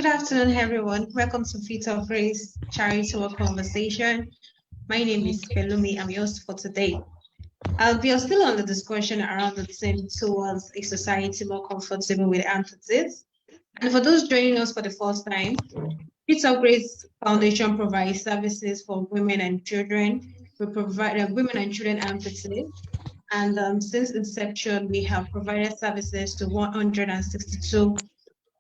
afternoon, everyone. Welcome to Feet of Grace Charitable Conversation. My name is Pelumi. I'm your host for today. We are still on the discussion around the theme towards a society more comfortable with amputees. And for those joining us for the first time, Feet of Grace Foundation provides services for women and children. We provide women and children amputees. And since inception, we have provided services to 162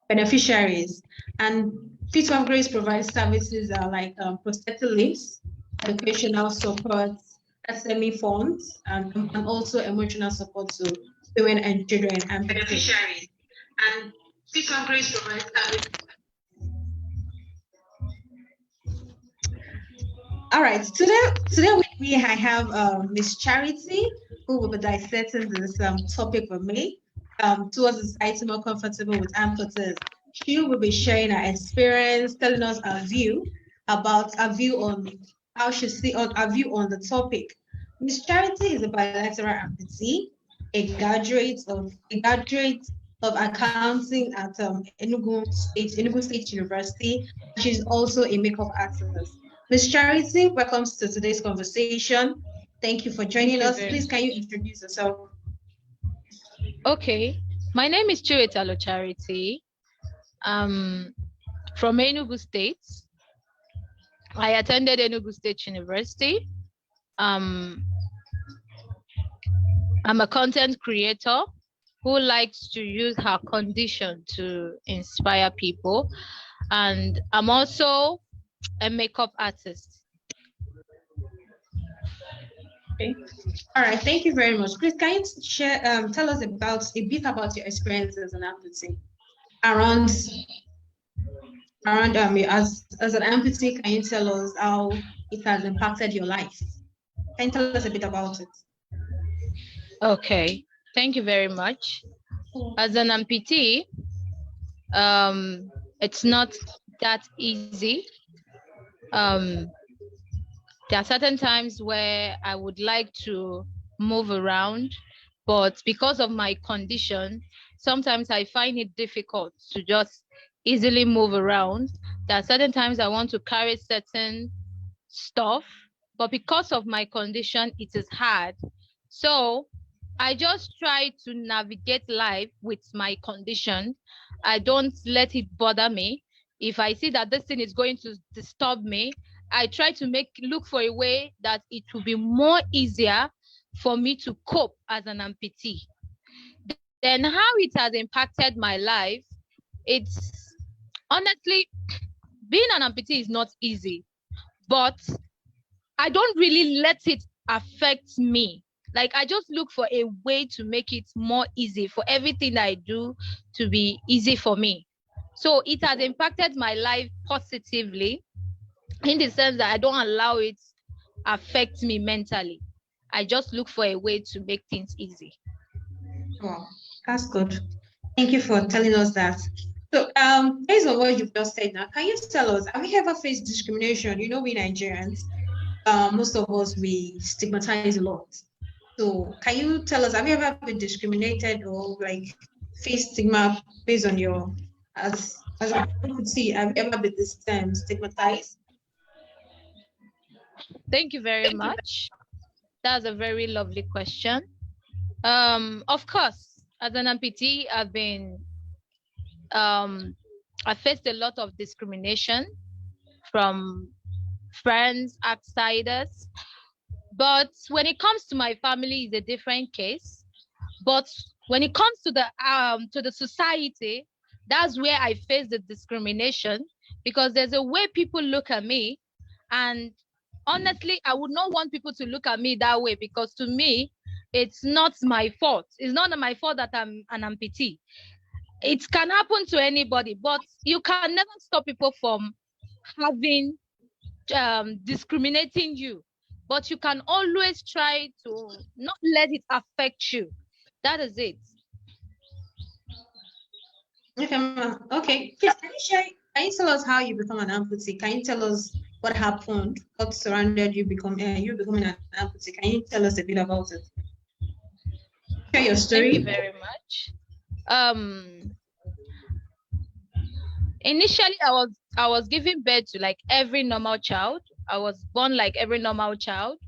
beneficiaries. And Feet of Grace provides services like prosthetic limbs, educational support, SME funds, and also emotional support to women and children and beneficiaries. And Feet of Grace provides services. All right, today with me I have Miss Charity, who will be dissecting this topic with me towards a society more comfortable with amputees. She will be sharing her experience, telling us her view on how she see on her view on the topic. Miss Charity is a bilateral amputee, a graduate of accounting at Enugu State University. She's also a makeup artist. Ms. Charity, welcome to today's conversation. Thank you for joining us. Please, can you introduce yourself? Okay, my name is Chiwetalo Charity. From Enugu State. I attended Enugu State University. I'm a content creator who likes to use her condition to inspire people. And I'm also a makeup artist. Okay. All right. Thank you very much. Chris, can you share, tell us a bit about your experience as an amputee? As an amputee, can you tell us how it has impacted your life? Can you tell us a bit about it? Okay. Thank you very much. As an amputee, it's not that easy. There are certain times where I would like to move around, but because of my condition, sometimes I find it difficult to just easily move around. There are certain times I want to carry certain stuff, but because of my condition, it is hard. So I just try to navigate life with my condition. I don't let it bother me. If I see that this thing is going to disturb me, I try to look for a way that it will be more easier for me to cope as an amputee. Then how it has impacted my life, it's honestly, being an amputee is not easy, but I don't really let it affect me. Like, I just look for a way to make it more easy, for everything that I do to be easy for me. So it has impacted my life positively, in the sense that I don't allow it affect me mentally. I just look for a way to make things easy. Wow, that's good. Thank you for telling us that. So, based on what you've just said now, can you tell us, have you ever faced discrimination? You know, we Nigerians, most of us, we stigmatize a lot. So, can you tell us, have you ever been discriminated or like faced stigma based on your, as I would see, have you ever been stigmatized? Thank you very much. That's a very lovely question. Of course, as an amputee, I faced a lot of discrimination from friends, outsiders. But when it comes to my family, it's a different case. But when it comes to the society, that's where I face the discrimination, because there's a way people look at me, and honestly, I would not want people to look at me that way, because to me, it's not my fault. It's not my fault that I'm an amputee. It can happen to anybody, but you can never stop people from having discriminating you. But you can always try to not let it affect you. That is it. Okay. Please, can you tell us how you become an amputee? Can you tell us what happened, what surrounded you becoming an amputee? Can you tell us a bit about it? Share your story. Thank you very much. Initially, I was giving birth to like every normal child. I was born like every normal child,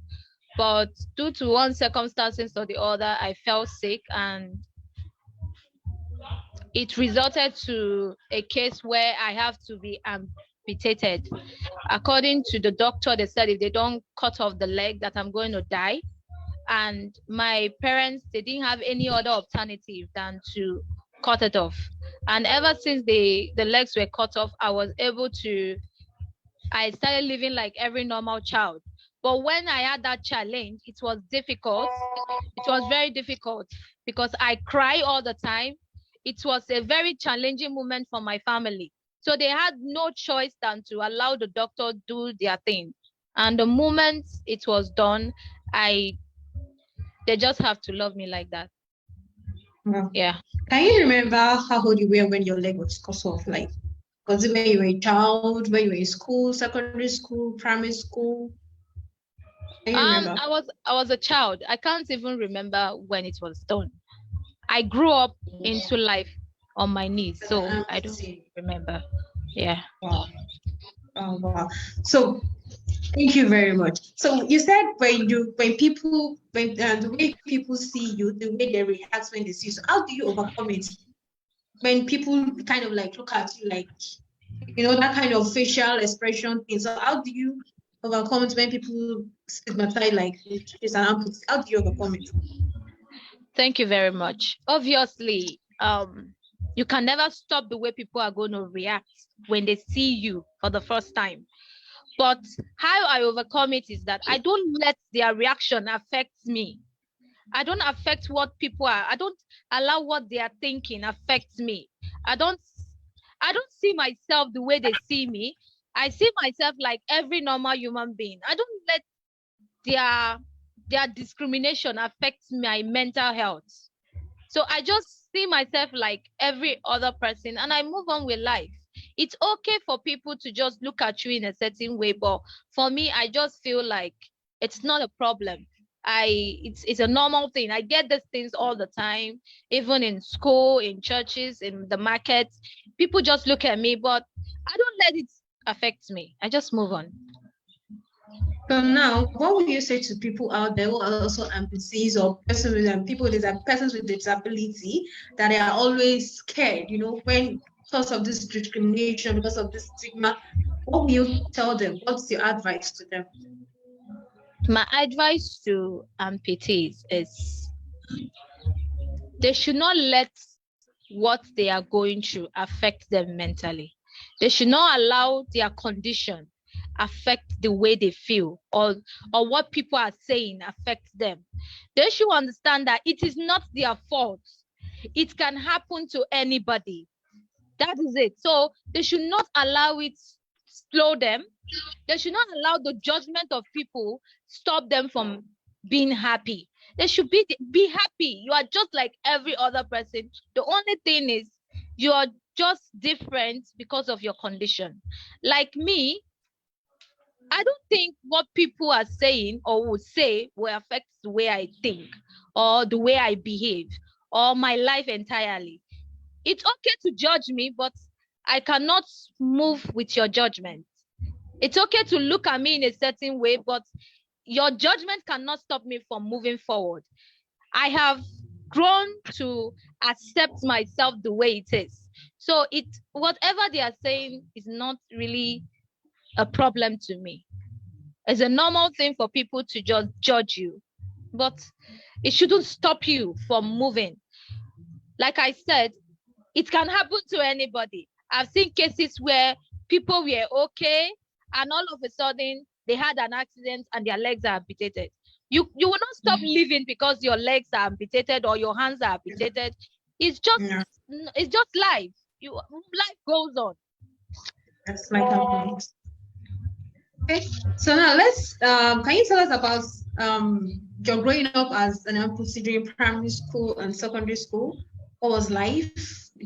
but due to one circumstances or the other, I fell sick, and it resulted to a case where I have to be amputated. According to the doctor, they said if they don't cut off the leg, that I'm going to die. And my parents, they didn't have any other alternative than to cut it off. And ever since the legs were cut off, I started living like every normal child. But when I had that challenge, it was difficult. It was very difficult because I cry all the time. It was a very challenging moment for my family. So they had no choice than to allow the doctor do their thing. And the moment it was done, they just have to love me like that. Wow. Yeah. Can you remember how old you were when your leg was cut off? Like, was it when you were a child, when you were in school, secondary school, primary school? Can you remember? I was a child. I can't even remember when it was done. I grew up into life on my knees, so I don't remember. Yeah. Wow. Oh, wow. So thank you very much. So you said when the way people see you, the way they react when they see you. So how do you overcome it? When people kind of like look at you like, that kind of facial expression thing. So how do you overcome it when people stigmatize like it's an amputee? How do you overcome it? Thank you very much. Obviously, you can never stop the way people are going to react when they see you for the first time. But how I overcome it is that I don't let their reaction affect me. I don't affect what people are. I don't allow what they are thinking affect me. I don't see myself the way they see me. I see myself like every normal human being. I don't let their discrimination affect my mental health. So I just see myself like every other person and I move on with life. It's okay for people to just look at you in a certain way, but for me, I just feel like it's not a problem. It's a normal thing. I get these things all the time, even in school, in churches, in the markets. People just look at me, but I don't let it affect me. I just move on. So now, what would you say to people out there who are also amputees or persons with disability that are always scared, when because of this discrimination, because of this stigma? What will you tell them? What's your advice to them? My advice to amputees is they should not let what they are going through affect them mentally. They should not allow their condition affect the way they feel or what people are saying affects them. They should understand that it is not their fault. It can happen to anybody. That is it. So they should not allow it slow them. They should not allow the judgment of people stop them from being happy. They should be happy. You are just like every other person. The only thing is you are just different because of your condition. Like me, I don't think what people are saying or will say will affect the way I think or the way I behave or my life entirely. It's okay to judge me, but I cannot move with your judgment. It's okay to look at me in a certain way, but your judgment cannot stop me from moving forward. I have grown to accept myself the way it is. So whatever they are saying is not really a problem to me. It's a normal thing for people to just judge you, but it shouldn't stop you from moving. Like I said, it can happen to anybody. I've seen cases where people were okay and all of a sudden they had an accident and their legs are amputated. You will not stop living because your legs are amputated or your hands are amputated. It's just life. Life goes on. That's my compliment. Okay, so now let's can you tell us about your growing up as an amputee during primary school and secondary school? What was life?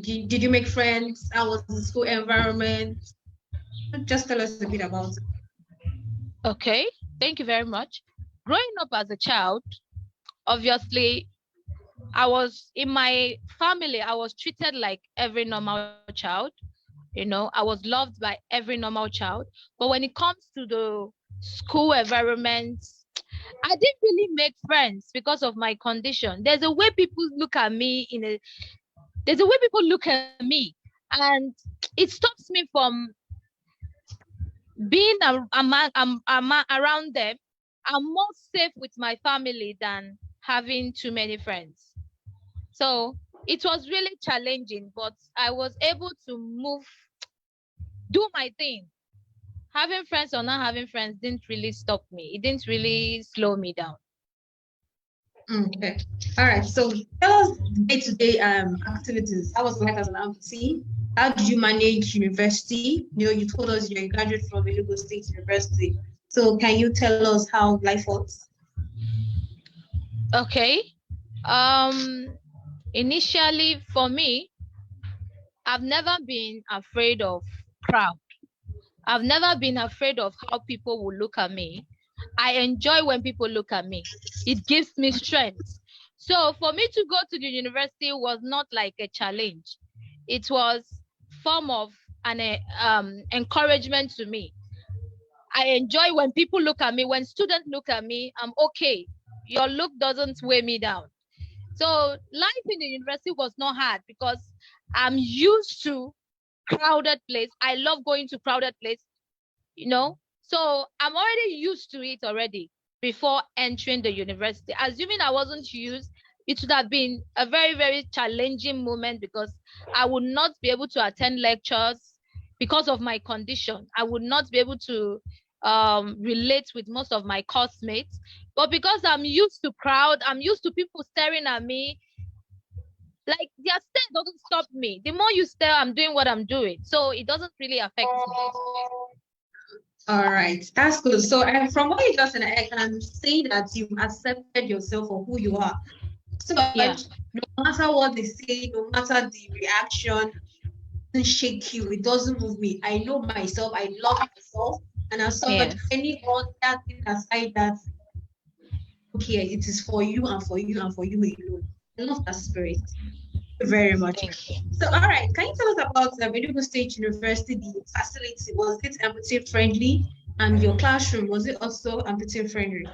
Did you make friends? How was the school environment? Just tell us a bit about it. Okay, thank you very much. Growing up as a child, obviously, in my family, I was treated like every normal child. You know, I was loved by every normal child. But when it comes to the school environment, I didn't really make friends because of my condition. There's a way people look at me and it stops me from being around them. I'm more safe with my family than having too many friends. So it was really challenging, but I was able to do my thing. Having friends or not having friends didn't really stop me. It didn't really slow me down. Okay. All right. So tell us day-to-day activities. How was life as an amputee? How did you manage university? You know, you told us you're a graduate from Enugu State University. So can you tell us how life was? Okay. Initially for me, I've never been afraid of crowd. I've never been afraid of how people will look at me. I enjoy when people look at me. It gives me strength. So for me to go to the university was not like a challenge. It was form of an encouragement to me. I enjoy when people look at me. When students look at me, I'm okay. Your look doesn't weigh me down. So life in the university was not hard because I'm used to crowded place. I love going to crowded place, you know. So I'm already used to it already before entering the university. Assuming I wasn't used, it would have been a very, very challenging moment because I would not be able to attend lectures because of my condition. I would not be able to relate with most of my classmates. But because I'm used to crowd, I'm used to people staring at me, like their stare doesn't stop me. The more you stare, I'm doing what I'm doing. So it doesn't really affect me. All right, that's good. So from what you just said, I can say that you accepted yourself for who you are. So Yeah. no matter what they say, no matter the reaction, it doesn't shake you, it doesn't move me. I know myself, I love myself, and as such, Yes. any other thing aside that, okay, it is for you and for you and for you alone. I love that spirit very much. Thank you. So, all right, can you tell us about Enugu State University, the facility? Was it amputee friendly? And your classroom, was it also amputee friendly?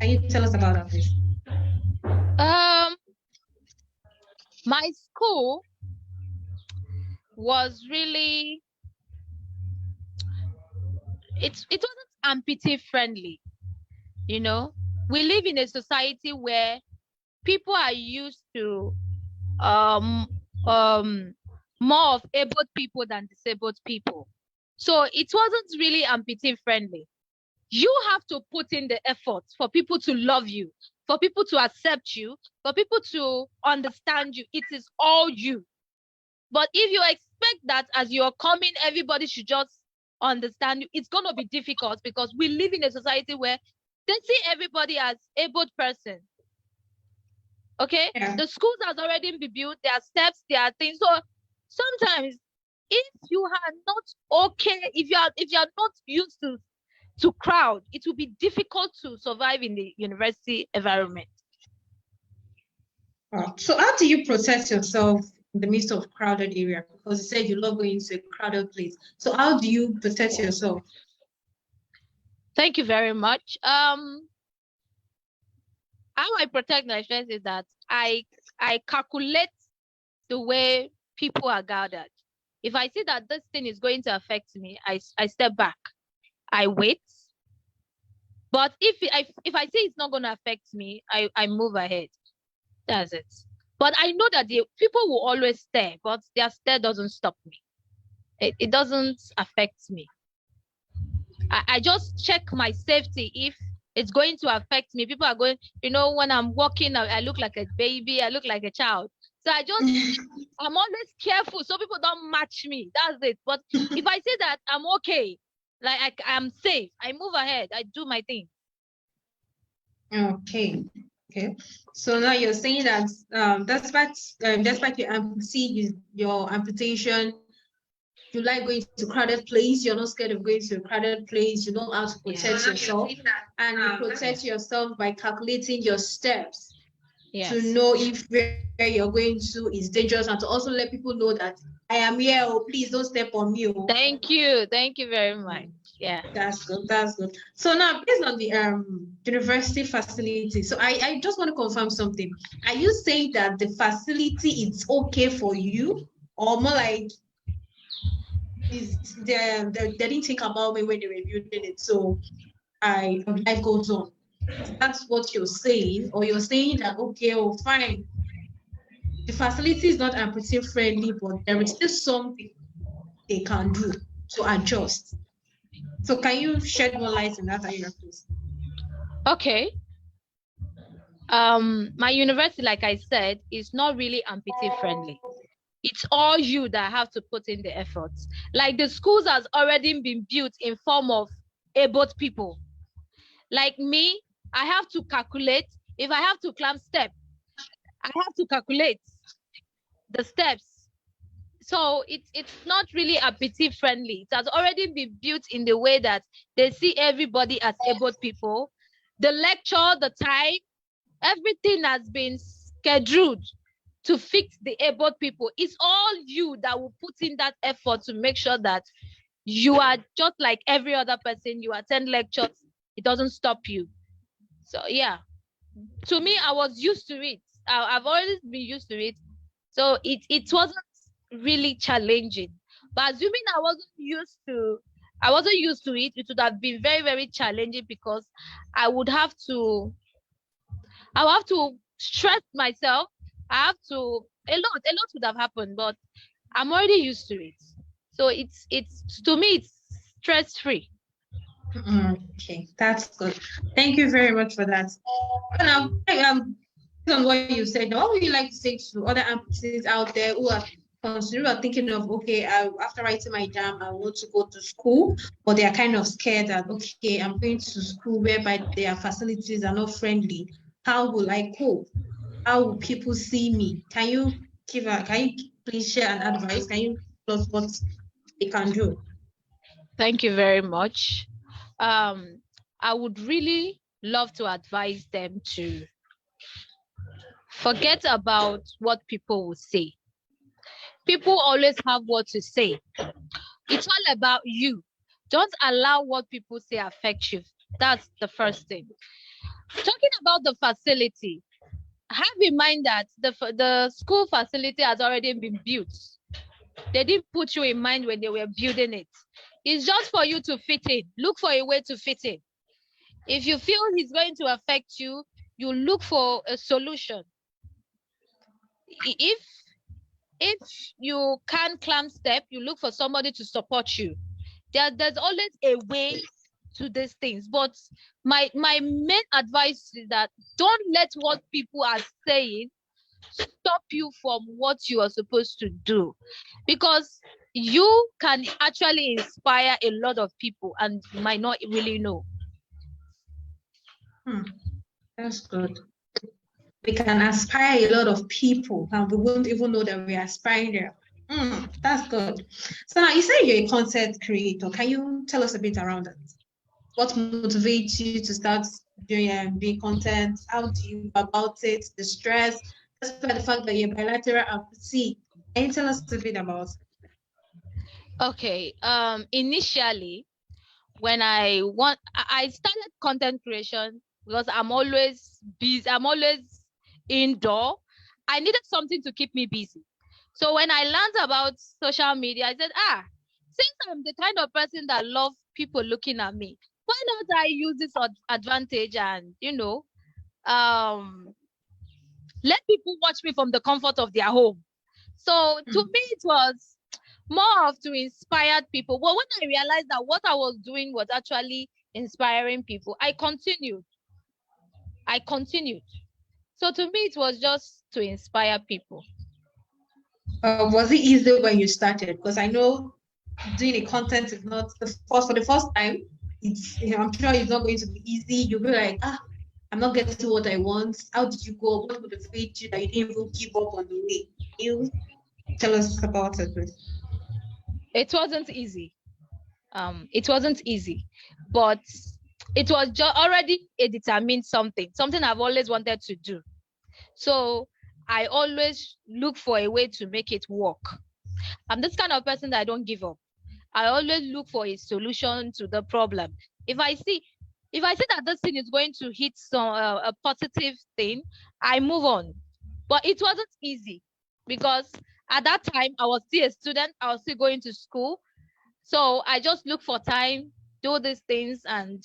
Can you tell us about that, please? My school was really, it wasn't amputee friendly. You know, we live in a society where people are used to um more of able people than disabled people. So it wasn't really amputee friendly. You have to put in the effort for people to love you, for people to accept you, for people to understand you. It is all you. But if you expect that as you're coming, everybody should just understand you, it's going to be difficult because we live in a society where they see everybody as able person. Okay? Yeah. The schools has already been built, there are steps, there are things. So sometimes if you are not okay, if you are not used to crowd, it will be difficult to survive in the university environment. So how do you protect yourself in the midst of crowded area? Because you said you love going to a crowded place. So how do you protect yourself? Thank you very much. How I protect myself is that I calculate the way people are gathered. If I see that this thing is going to affect me, I step back. I wait. But if I see it's not going to affect me, I move ahead. That's it. But I know that the people will always stare, but their stare doesn't stop me. It doesn't affect me. I just check my safety. If it's going to affect me, people are going, you know, when I'm walking, I look like a baby, I look like a child. So I'm always careful so people don't match me. That's it. But if I say that I'm okay, like I'm safe, I move ahead, I do my thing. Okay. Okay. So now you're saying that despite your amputation, you like going to crowded place, you're not scared of going to a crowded place, you know how to protect yourself, and you protect yourself by calculating your steps. Yes. to know if where you're going to is dangerous, and to also let people know that I am here. Oh, please don't step on me. Oh. Thank you very much. Yeah. That's good. That's good. So now, based on the university facility, so I just want to confirm something. Are you saying that the facility is okay for you, or more like is they didn't think about me when they were building it? So life goes on. That's what you're saying, or you're saying that okay, oh fine, the facility is not amputee friendly, but there is still something they can do to adjust. So can you shed more light on that, please? Okay. My university, like I said, is not really amputee friendly. It's all you that have to put in the efforts. Like the schools has already been built in form of abled people. Like me, I have to calculate. If I have to climb step, I have to calculate the steps. So it's not really amputee friendly. It has already been built in the way that they see everybody as abled people. The lecture, the time, everything has been scheduled to fix the abled people. It's all you that will put in that effort to make sure that you are just like every other person. You attend lectures, it doesn't stop you. So yeah, to me, I was used to it. I've always been used to it. So it wasn't really challenging. But assuming I wasn't used to it, it would have been very, very challenging because I would have to stress myself. I have to a lot would have happened, but I'm already used to it. So it's to me it's stress-free. Okay, that's good. Thank you very much for that. Now, on what you said, what would you like to say to other amputees out there who are thinking of, okay, after writing my JAM, I want to go to school, but they are kind of scared that, okay, I'm going to school whereby their facilities are not friendly. How will I cope? How will people see me? Can you please share an advice? Can you tell us what they can do? Thank you very much. I would really love to advise them to forget about what people will say. People always have what to say. It's all about you. Don't allow what people say affect you. That's the first thing. Talking about the facility, have in mind that the school facility has already been built. They didn't put you in mind when they were building it. It's just for you to fit in. Look for a way to fit in. If you feel it's going to affect you, you look for a solution. If you can't climb step, you look for somebody to support you. There's always a way to these things. But my main advice is that don't let what people are saying stop you from what you are supposed to do, because you can actually inspire a lot of people and you might not really know. That's good. We can aspire a lot of people and we won't even know that we're aspiring there. That's good. So now you say you're a content creator. Can you tell us a bit around that? What motivates you to start doing content? How do you go about it? The stress, despite the fact that you're bilateral amputee. Can you tell us a bit about it? Okay. Initially, when I started content creation because I'm always busy. I'm always indoor. I needed something to keep me busy. So when I learned about social media, I said, since I'm the kind of person that loves people looking at me, why not I use this advantage and, let people watch me from the comfort of their home. So to me, it was more of to inspire people. But when I realized that what I was doing was actually inspiring people, I continued. So to me, it was just to inspire people. Was it easy when you started? Because I know doing a content is not for the first time. I'm sure it's not going to be easy. You'll be like, I'm not getting what I want. How did you go? What motivated you that you didn't even give up on the way? Can you tell us about it, please? It wasn't easy. But it was already a determined something I've always wanted to do. So I always look for a way to make it work. I'm this kind of person that I don't give up. I always look for a solution to the problem. If I see that this thing is going to hit some a positive thing, I move on. But it wasn't easy because at that time I was still a student. I was still going to school, so I just look for time, do these things, and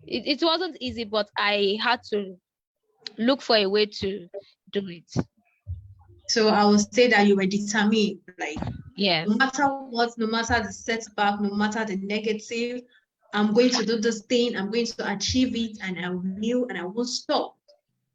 it wasn't easy. But I had to look for a way to do it. So I would say that you were determined, like Yes. no matter what, no matter the setback, no matter the negative, I'm going to do this thing, I'm going to achieve it, and I will, and I won't stop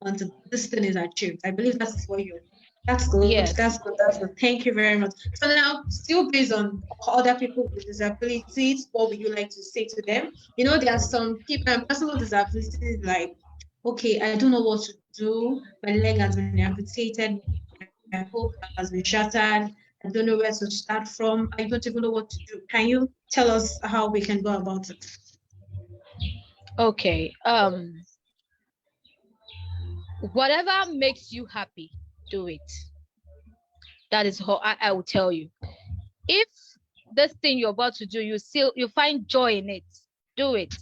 until this thing is achieved. I believe that's what you. That's good. Yes. That's good. That's good. Thank you very much. So now, still based on other people with disabilities, what would you like to say to them? You know, there are some people and person with disabilities like, okay, I don't know what to do. My leg has been amputated. My hope has been shattered. I don't know where to start from. I don't even know what to do. Can you tell us how we can go about it? Okay. Whatever makes you happy, do it. That is how I will tell you. If this thing you're about to do, you find joy in it, do it.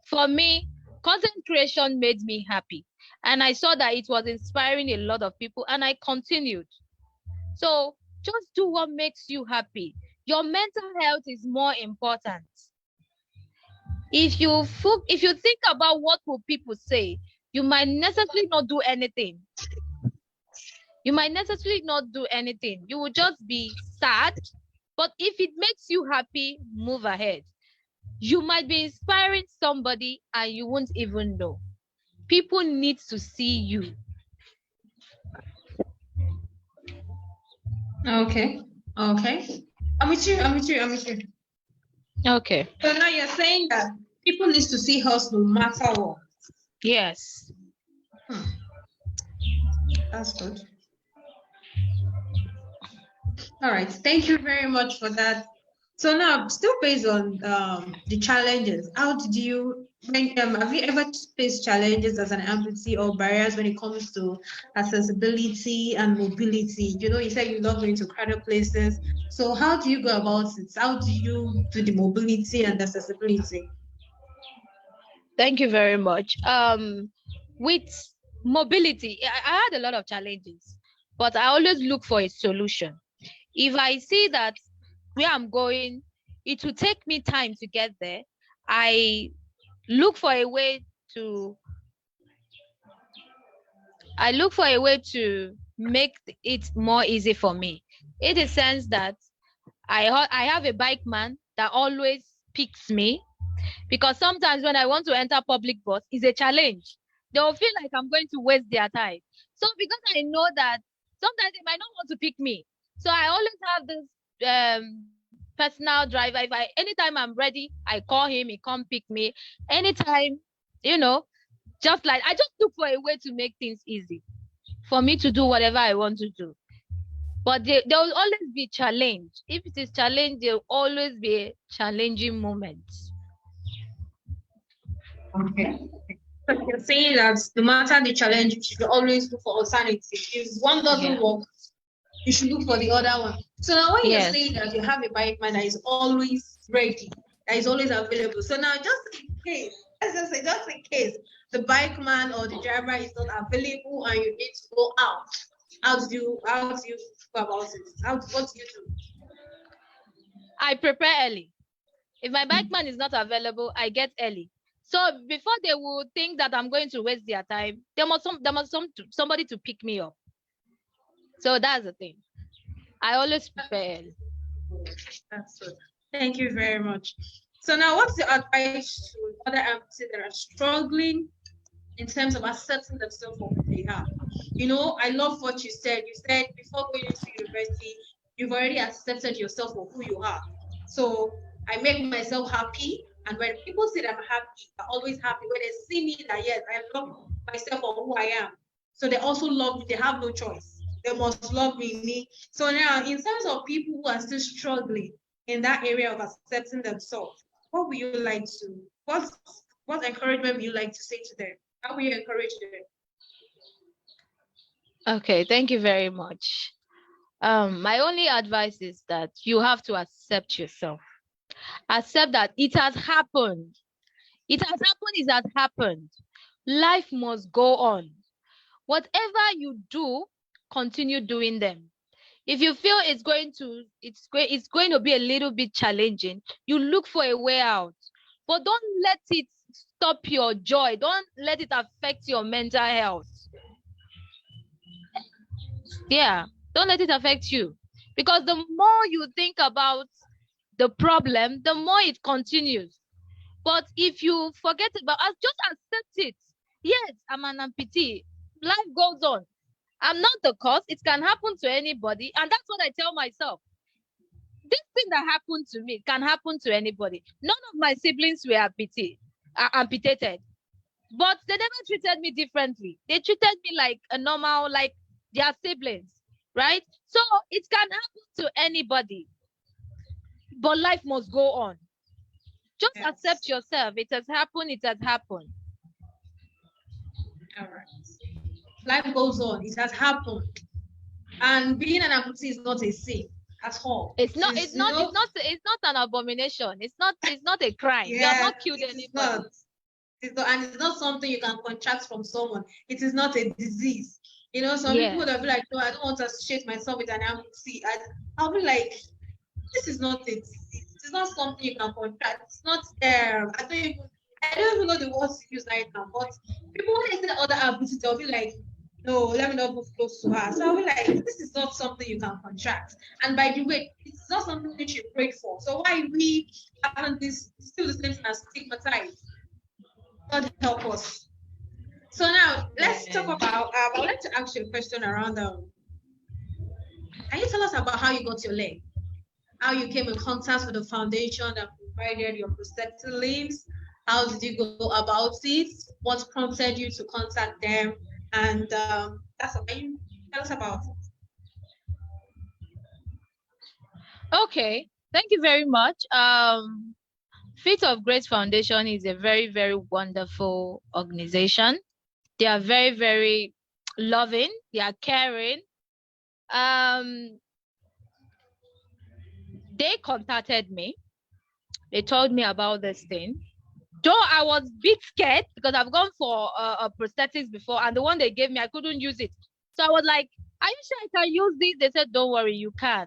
For me, content creation made me happy, and I saw that it was inspiring a lot of people, and I continued. So just do what makes you happy. Your mental health is more important. If you think about what will people say, you might necessarily not do anything. You might necessarily not do anything. You will just be sad. But if it makes you happy, move ahead. You might be inspiring somebody and you won't even know. People need to see you. Okay. Okay. I'm with you. I'm with you. I'm with you. Okay. So now you're saying that people need to see us no matter what. Yes. That's good. All right. Thank you very much for that. So now, still based on the challenges, how did you, have you ever faced challenges as an amputee or barriers when it comes to accessibility and mobility? You know, you said you love going to crowded places. So how do you go about it? How do you do the mobility and accessibility? Thank you very much. With mobility, I had a lot of challenges, but I always look for a solution. If I see that where I'm going, it will take me time to get there, I look for a way to make it more easy for me, in the sense that I have a bike man that always picks me, because sometimes when I want to enter public bus, it's a challenge. They'll feel like I'm going to waste their time. So because I know that sometimes they might not want to pick me, so I always have this personal driver. Anytime I'm ready, I call him, he come pick me. Anytime, you know, just like I just look for a way to make things easy for me to do whatever I want to do. But there will always be challenge. If it is challenge, there will always be a challenging moments. Okay. So you're saying that no matter the challenge, you should always look for alternatives. If one doesn't work, you should look for the other one. So now when you're saying that you have a bike man that is always ready, that is always available. So now just in case, let's just say just in case the bike man or the driver is not available and you need to go out, how do you go about it? What do you do? I prepare early. If my bike man is not available, I get early. So before they will think that I'm going to waste their time, there must somebody to pick me up. So that's the thing. I always prepare early. That's good. Thank you very much. So now, what's your advice to other amputees that are struggling in terms of accepting themselves for who they are? You know, I love what you said. You said before going into university, you've already accepted yourself for who you are. So I make myself happy. And when people say that I'm happy, I'm always happy. When they see me that, yes, I love myself for who I am. So they also love me. They have no choice. They must love me. So now, in terms of people who are still struggling in that area of accepting themselves, what would you like to, what encouragement would you like to say to them? How will you encourage them? Okay, thank you very much. My only advice is that you have to accept yourself. Accept that it has happened. It has happened, it has happened. Life must go on. Whatever you do, continue doing them. If you feel it's going to be a little bit challenging, you look for a way out. But don't let it stop your joy. Don't let it affect your mental health. Yeah, don't let it affect you. Because the more you think about the problem, the more it continues. But if you forget about it, just accept it. Yes, I'm an amputee. Life goes on. I'm not the cause. It can happen to anybody. And that's what I tell myself. This thing that happened to me can happen to anybody. None of my siblings were amputated. But they never treated me differently. They treated me like a normal, like their siblings, right? So it can happen to anybody. But life must go on. Just accept yourself. It has happened. It has happened. All right. Life goes on. It has happened. And being an amputee is not a sin at all. It's not an abomination. It's not a crime. You have not killed anybody. And it's not something you can contract from someone. It is not a disease. You know, some people that be like, no, I don't want to associate myself with an amputee. I'll be like, this is not a disease. It's not something you can contract. It's not I don't even know the words to use right now. But people when they say other amputees, they'll be like, no, let me not move close to her. So I'll be like, this is not something you can contract. And by the way, it's not something that you prayed for. So why we haven't this still the same thing as stigmatized? God help us. So now let's talk about I would like to ask you a question around can you tell us about how you got your leg? How you came in contact with the foundation that provided your prosthetic limbs? How did you go about it? What prompted you to contact them? And that's what you tell us about it. Okay, thank you very much. Feet of Grace Foundation is a very, very wonderful organization. They are very, very loving. They are caring. They contacted me. They told me about this thing. Though I was a bit scared because I've gone for prosthetics before, and the one they gave me, I couldn't use it. So I was like, are you sure I can use this? They said, don't worry, you can.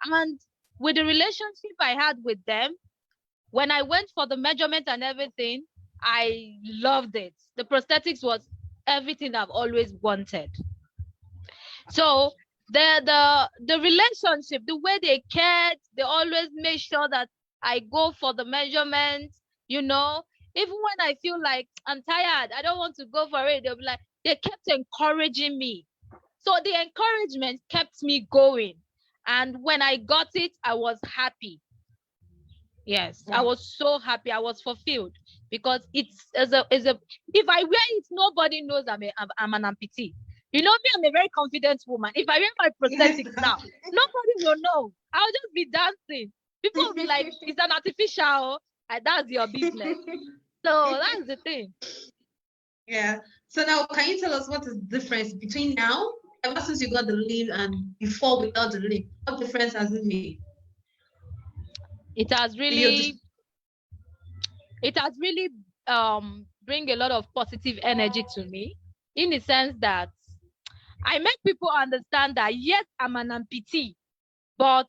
And with the relationship I had with them, when I went for the measurement and everything, I loved it. The prosthetics was everything I've always wanted. So the relationship, the way they cared, they always made sure that I go for the measurements, you know. Even when I feel like I'm tired, I don't want to go for it, they'll be like, they kept encouraging me. So the encouragement kept me going. And when I got it, I was happy. Yes, wow. I was so happy. I was fulfilled because it's if I wear it, nobody knows I'm an amputee. You know me, I'm a very confident woman. If I wear my prosthetics now, nobody will know. I'll just be dancing. People will be like, it's an artificial. And that's your business. So that's the thing. Yeah. So now, can you tell us what is the difference between now, ever since you got the limb, and before without the limb? What difference has it made? It has really bring a lot of positive energy to me, in the sense that I make people understand that yes, I'm an amputee, but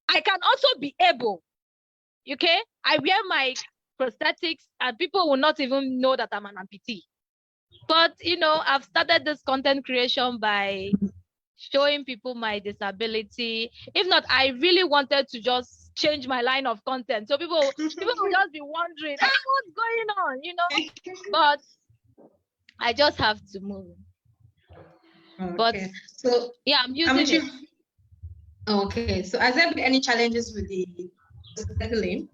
I can also be able. Okay, I wear my prosthetics and people will not even know that I'm an amputee. But you know, I've started this content creation by showing people my disability. If not, I really wanted to just change my line of content. So people will just be wondering, what's going on, you know? But I just have to move. Okay. But so yeah, I'm using it. Okay. So has there been any challenges with the limb?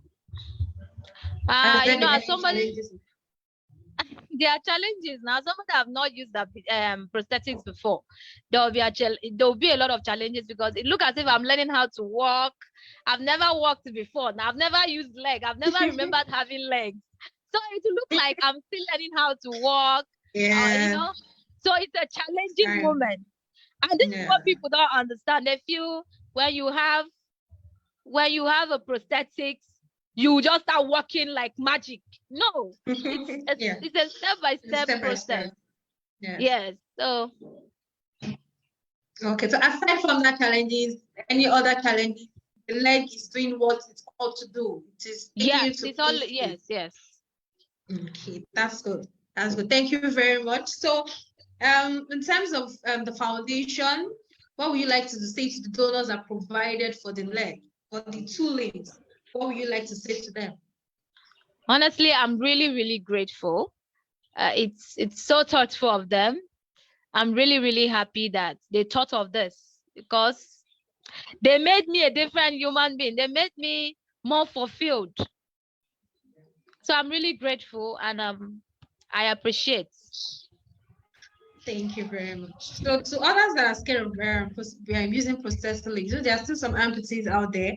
You know, as somebody there are challenges now. Somebody have not used the prosthetics before. There will be a lot of challenges because it looks as if I'm learning how to walk. I've never walked before. Now, I've never used leg. I've never remembered having legs. So it will look like I'm still learning how to walk. Yeah. You know, so it's a challenging moment. And this is what people don't understand. They feel when you have a prosthetics, you just start walking like magic. No, it's a step-by-step process. Yes. So okay. So aside from that challenges, any other challenges? The leg is doing what it's called to do. It is it's all yes. Okay, that's good. That's good. Thank you very much. So in terms of the foundation, what would you like to say to the donors that provided for the leg, for the 2 limbs? What would you like to say to them? Honestly, I'm really, really grateful. It's so thoughtful of them. I'm really, really happy that they thought of this, because they made me a different human being. They made me more fulfilled. So I'm really grateful, and I appreciate. Thank you very much. So to others that are scared of using prosthetic limbs, there are still some amputees out there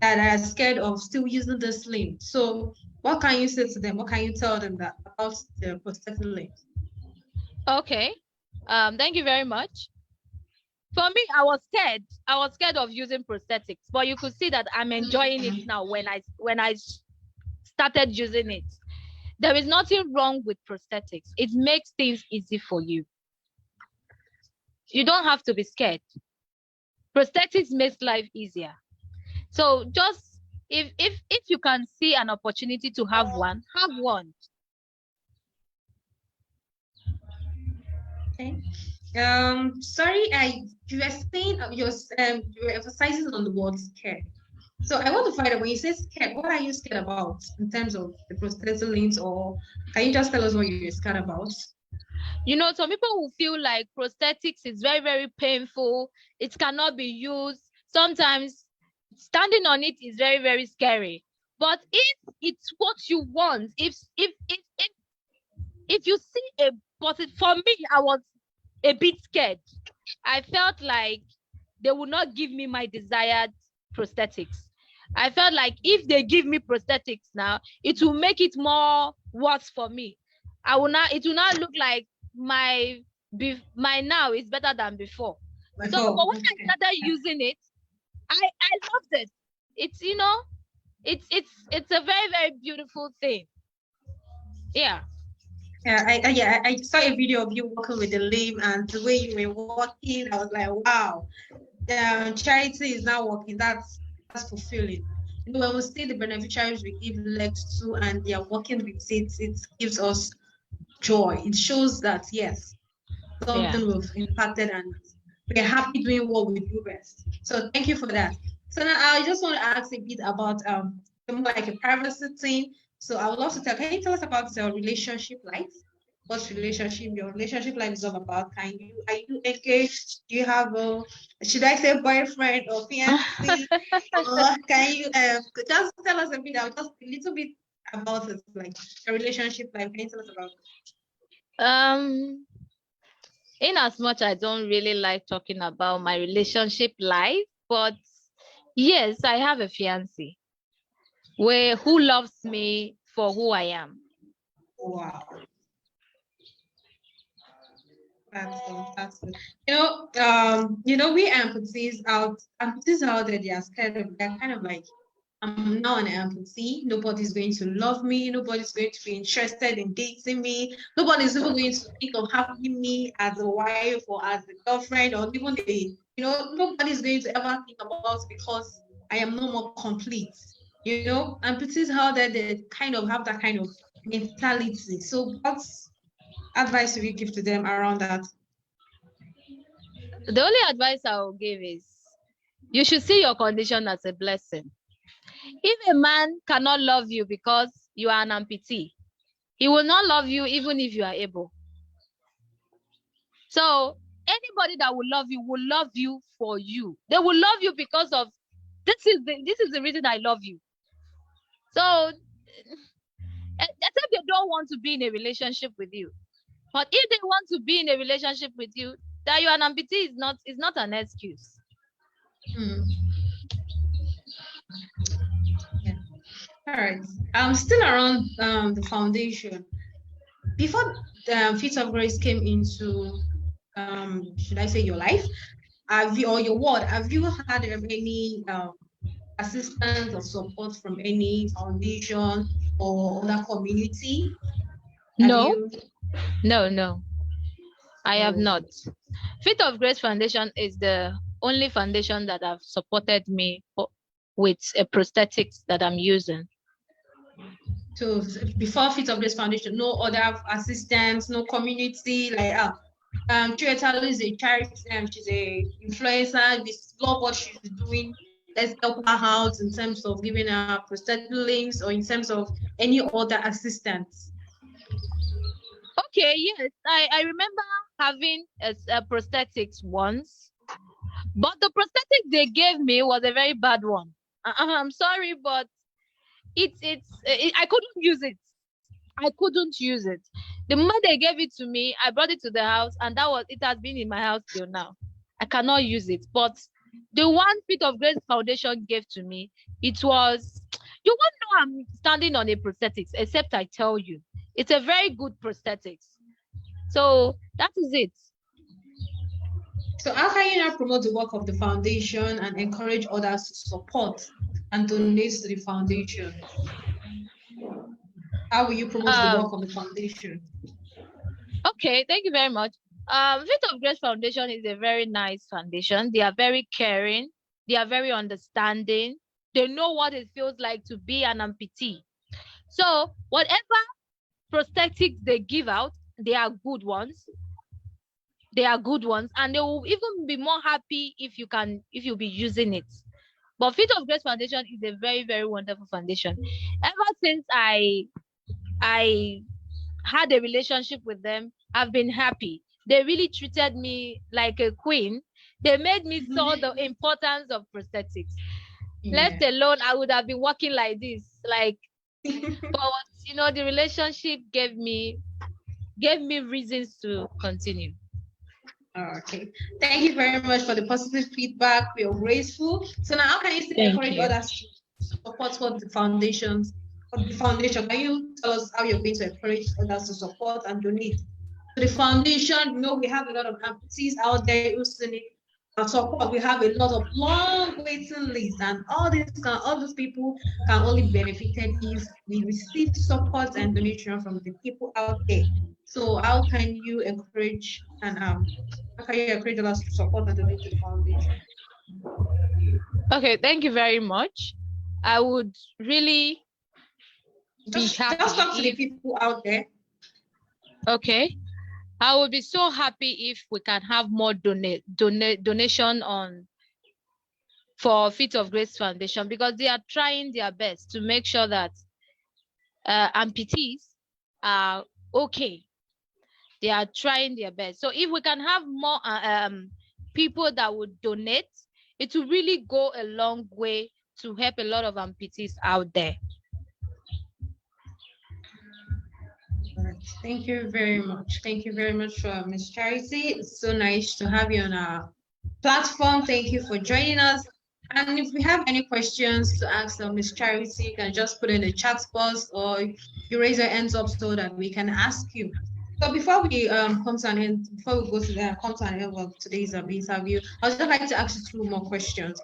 that are scared of still using this limb. So what can you say to them? What can you tell them about the prosthetic limbs? Okay. Thank you very much. For me, I was scared of using prosthetics, but you could see that I'm enjoying it now when I started using it. There is nothing wrong with prosthetics. It makes things easy for you. You don't have to be scared. Prosthetics makes life easier. So just if you can see an opportunity to have one, have one. Okay. Sorry, you were saying you were emphasizing on the word scared. So I want to find out, when you say scared, what are you scared about in terms of the prosthetic limbs, or can you just tell us what you're scared about? You know, some people will feel like prosthetics is very, very painful. It cannot be used. Sometimes standing on it is very, very scary. But if it's what you want, if you see a positive, for me, I was a bit scared. I felt like they would not give me my desired prosthetics. I felt like if they give me prosthetics now, it will make it more worse for me. It will not look like my now is better than before. So but when I started using it, I loved it. It's, you know, it's a very, very beautiful thing. Yeah. I saw a video of you walking with the limb, and the way you were walking, I was like, wow, charity is now working. That's fulfilling. You know, when we see the beneficiaries we give legs to and they are working with it, it gives us joy. It shows that yes, something we've impacted, and we're happy doing what we do best. So thank you for that. So now I just want to ask a bit about more like a privacy thing. So I would love to can you tell us about your relationship life? What's your relationship life is all about? Are you engaged? Do you have should I say boyfriend or fiancé? Or can you just tell us a bit, just a little bit about it, like a relationship life? Can you tell us about it? In as much I don't really like talking about my relationship life, but yes, I have a fiancé who loves me for who I am. Wow. That's fantastic. You know, we amputees out there, they are scared of, they're kind of like, I'm now an amputee. Nobody's going to love me. Nobody's going to be interested in dating me. Nobody's even going to think of having me as a wife or as a girlfriend, or even nobody's going to ever think about, because I am no more complete. You know, amputees out there, they kind of have that kind of mentality. So what's advice do you give to them around that? The only advice I will give is you should see your condition as a blessing. If a man cannot love you because you are an amputee, he will not love you even if you are able. So anybody that will love you for you. They will love you because of this is the reason I love you. So except they don't want to be in a relationship with you. But if they want to be in a relationship with you, that you're an amputee is not an excuse. Yeah. All right. Still around the foundation. Before Feet of Grace came into should I say your life? Have you, or your ward, have you had any assistance or support from any foundation or other community? Have No, you? no, I have Oh, not. Feet of Grace Foundation is the only foundation that have supported me with a prosthetics that I'm using. so before Fit of Grace Foundation, no other assistance, no community, like Chiwetel is a charity, she's a influencer. We love what she's doing. Let's help her out in terms of giving her prosthetic links or in terms of any other assistance. Okay, yes, I remember having a prosthetics once, but the prosthetic they gave me was a very bad one. I'm sorry, but I couldn't use it. I couldn't use it. The moment they gave it to me, I brought it to the house, and it has been in my house till now. I cannot use it. But the one Feet of Grace Foundation gave to me, it was, you won't know I'm standing on a prosthetics, except I tell you. It's a very good prosthetics. So that is it. So how can you now promote the work of the foundation and encourage others to support and donate to the foundation? How will you promote the work of the foundation? Okay, thank you very much. Feet of Grace Foundation is a very nice foundation. They are very caring. They are very understanding. They know what it feels like to be an amputee. So whatever prosthetics they give out, they are good ones. They are good ones, and they will even be more happy if you'll be using it. But Feet of Grace Foundation is a very, very wonderful foundation. Ever since I had a relationship with them, I've been happy. They really treated me like a queen. They made me saw the importance of prosthetics. Yeah. Left alone, I would have been walking like this, but the relationship gave me reasons to continue. Okay, thank you very much for the positive feedback. We are grateful. So now, how can you still encourage others to support what the foundation? Can you tell us how you're going to encourage others to support and donate to the foundation? We have a lot of amputees out there who need support. We have a lot of long waiting lists, and all those people can only benefited if we receive support and donation from the people out there. So how can you encourage others to support and donate to the foundation? Okay, thank you very much. I would really be happy. Just talk to the people out there. Okay. I would be so happy if we can have more donation for Feet of Grace Foundation, because they are trying their best to make sure that amputees are okay. They are trying their best. So if we can have more people that would donate, it will really go a long way to help a lot of amputees out there. Thank you very much. Thank you very much, Ms. Charity. It's so nice to have you on our platform. Thank you for joining us. And if we have any questions to ask Ms. Charity, you can just put in the chat box or you raise your hands up so that we can ask you. So before we come to an end, before we go to the come to an end of today's interview, I would just like to ask you 2 more questions.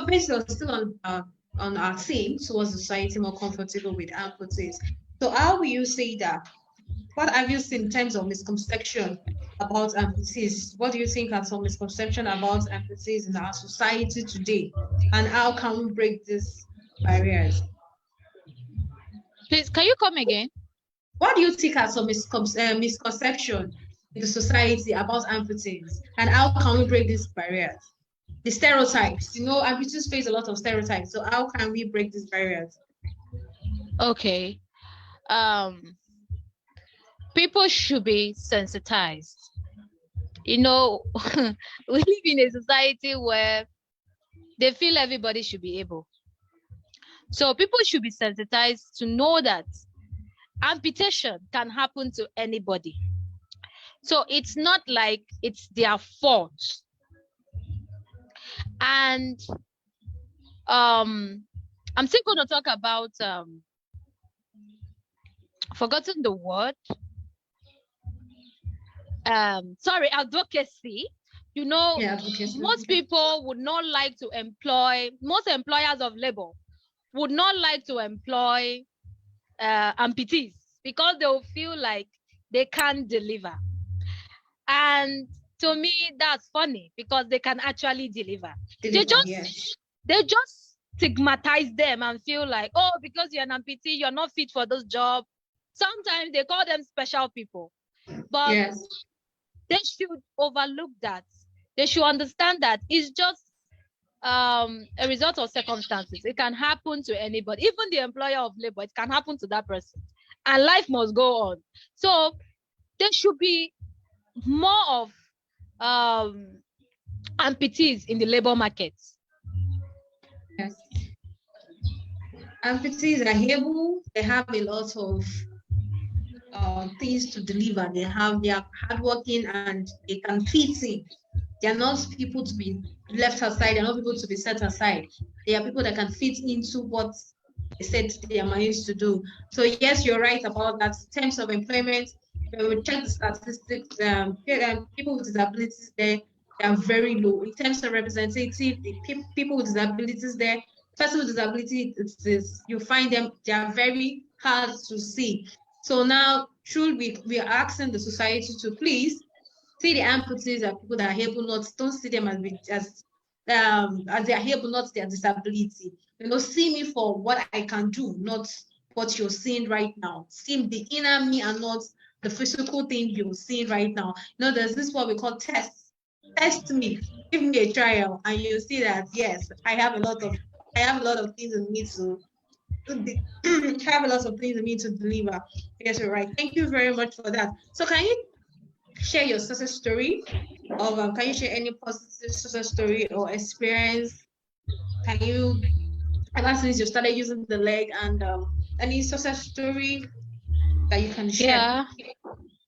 Based on still on our theme towards society more comfortable with amputees. So how will you say that? What have you seen in terms of misconception about amputees? What do you think are some misconceptions about amputees in our society today? And how can we break these barriers? Please, can you come again? What do you think are some misconceptions in the society about amputees? And how can we break these barriers? The stereotypes, amputees face a lot of stereotypes. So how can we break these barriers? Okay. People should be sensitized. We live in a society where they feel everybody should be able. So people should be sensitized to know that amputation can happen to anybody. So it's not like it's their fault. And I'm still going to talk about forgotten the word. advocacy. You know, Yeah, advocacy. most people would not like to employ, most employers of labor would not like to employ amputees because they will feel like they can't deliver. And to me, that's funny because they can actually deliver. Yes. They just stigmatize them and feel like, oh, because you're an amputee, you're not fit for this job. Sometimes they call them special people. But yes, they should overlook that. They should understand that it's just a result of circumstances. It can happen to anybody, even the employer of labor, it can happen to that person. And life must go on. So there should be more of amputees in the labor market. yes. Amputees are able, they have a lot of things to deliver. They are hardworking and they can fit in. They are not people to be left aside. They are not people to be set aside. They are people that can fit into what they said they are managed to do. So yes, you're right about that. In terms of employment, when we check the statistics, people with disabilities there, they are very low. In terms of representative, the people with disabilities there, person with disability, you find them, they are very hard to see. So now, truly, we are asking the society to please see the amputees as people that are able, not don't see them as they are able, not their disability. You know, see me for what I can do, not what you're seeing right now. See the inner me and not the physical thing you're seeing right now. You know, there's this what we call test. Test me, give me a trial, and you'll see that yes, I have a lot of things in me to have a lot of things in me to deliver. Yes, you're right. Thank you very much for that. So can you share your success story? Or can you share any positive success story or experience? Can you, ever since you started using the leg, and any success story that you can share?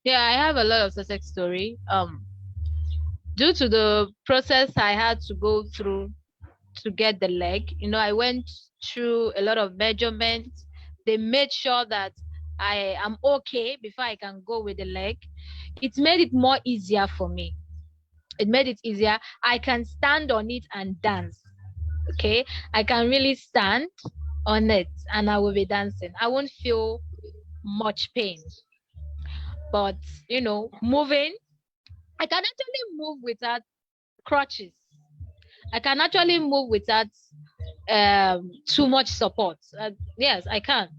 Yeah, I have a lot of success story. Due to the process I had to go through to get the leg, you know, I went through a lot of measurements. They made sure that I am okay before I can go with the leg. It made it more easier for me. It made it easier. I can stand on it and dance. Okay, I can really stand on it and I will be dancing. I won't feel much pain. But you know, moving, I can actually move without crutches. I can actually move without too much support. Yes, I can.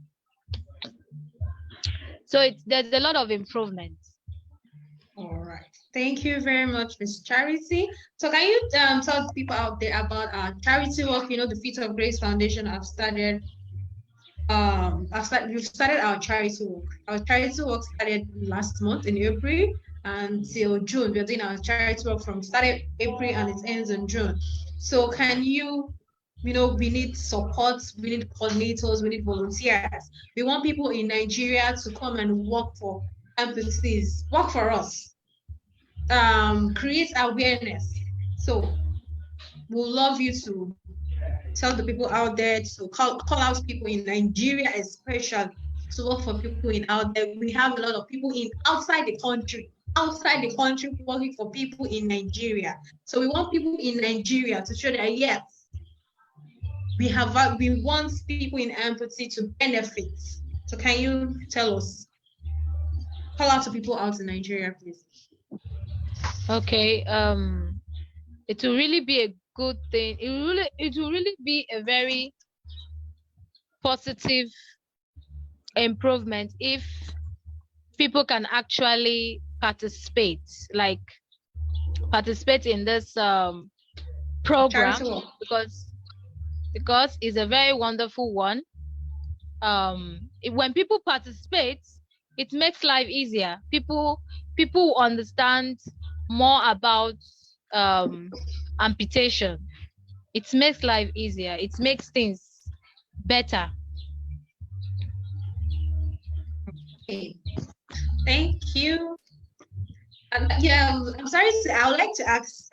So there's a lot of improvement. All right. Thank you very much, Ms. Charity. So can you tell people out there about our charity work? You know, the Feet of Grace Foundation have started. We've started our charity work. Our charity work started last month in April until June. We're doing our charity work from started April and it ends in June. So can you know, we need support, we need coordinators, we need volunteers. We want people in Nigeria to come and work for amputees, work for us, create awareness. So we'll love you to tell the people out there to call out people in Nigeria, especially to work for people in out there. We have a lot of people outside the country working for people in Nigeria. So we want people in Nigeria to show that yes, we want people in amputee to benefit. So can you tell us, call out to people out in Nigeria, please? Okay. It will really be a good thing. It will really be a very positive improvement if people can actually participate in this program, because it's a very wonderful one. When people participate, it makes life easier. People understand more about amputation. It makes life easier. It makes things better. Okay. Thank you. Yeah, I'm sorry. I would like to ask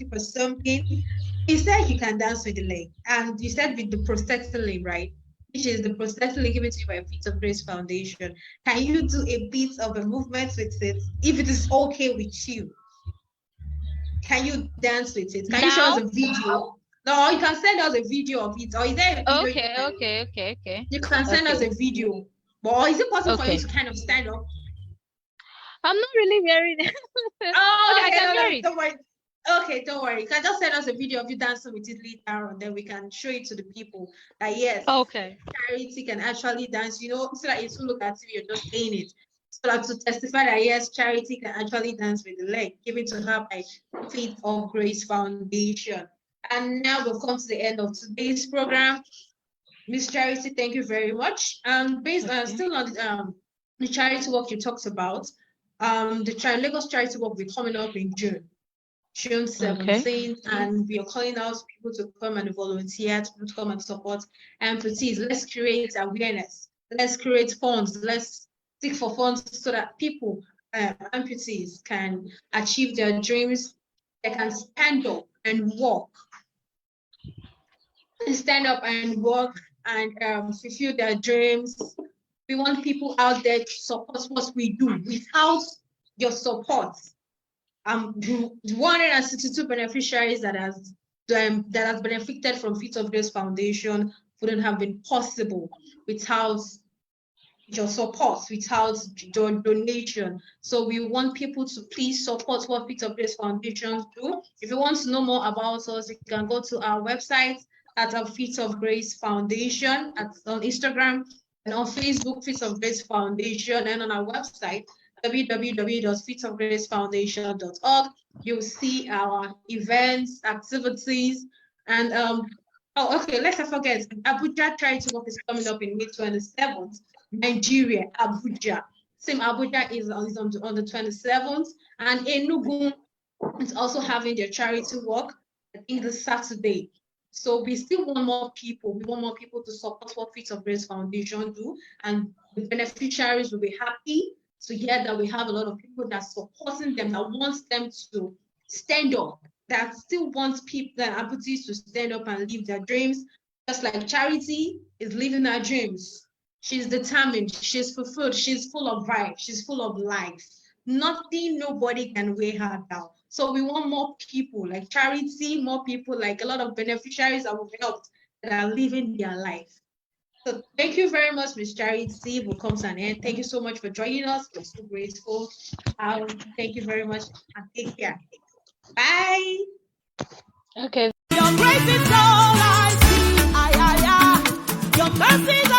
you for something. You said you can dance with the leg, and you said with the prosthetic leg, right? which is the prosthetically given to you by Feet of Grace Foundation. Can you do a bit of a movement with it, if it is okay with you? Can you dance with it? Can you show us a video? No, you can send us a video of it. Or is there a video? Okay. You can send us a video. But is it possible for you to kind of stand up? I'm not really hearing it. Oh, I can hear it. Don't worry. Okay, don't worry. You can just send us a video of you dancing with it later on, then we can show it to the people that yes, Charity can actually dance, you know, so that it will look at you, you're just saying it. So that to testify that yes, Charity can actually dance with the leg, given to her by Feet of Grace Foundation. And now we've come to the end of today's program. Miss Charity, thank you very much. Based on still on the charity work you talked about, the Lagos charity work will be coming up in June 17th, and we are calling out people to come and volunteer, to come and support amputees. Let's create awareness. Let's create funds. Let's seek for funds so that people, amputees, can achieve their dreams. They can stand up and walk. Stand up and walk and fulfill their dreams. We want people out there to support what we do. Without your support, 162 beneficiaries that has benefited from Feet of Grace Foundation wouldn't have been possible without your support, without your donation. So we want people to please support what Feet of Grace Foundation do. If you want to know more about us, you can go to our website at our Feet of Grace Foundation on Instagram and on Facebook, Feet of Grace Foundation, and on our website, www.feetofgracefoundation.org. You'll see our events, activities, and let's not forget, Abuja Charity Work is coming up in May 27th. Nigeria, Abuja. Same Abuja is on the 27th, and Enugu is also having their charity work, I think this Saturday. So we still want more people. We want more people to support what Feet of Grace Foundation do, and the beneficiaries will be happy to hear that we have a lot of people that are supporting them, that wants them to stand up, that still wants people, that amputees, to stand up and live their dreams, just like Charity is living her dreams. She's determined, she's fulfilled, she's full of vibe, she's full of life. Nothing, nobody can weigh her down. So we want more people like Charity, more people like a lot of beneficiaries that will help, that are living their life. So thank you very much, Ms. Charity. We'll come to an end. Thank you so much for joining us. We're so grateful. Thank you very much and take care. Bye. Okay. Your grace is all I see. Your mercy is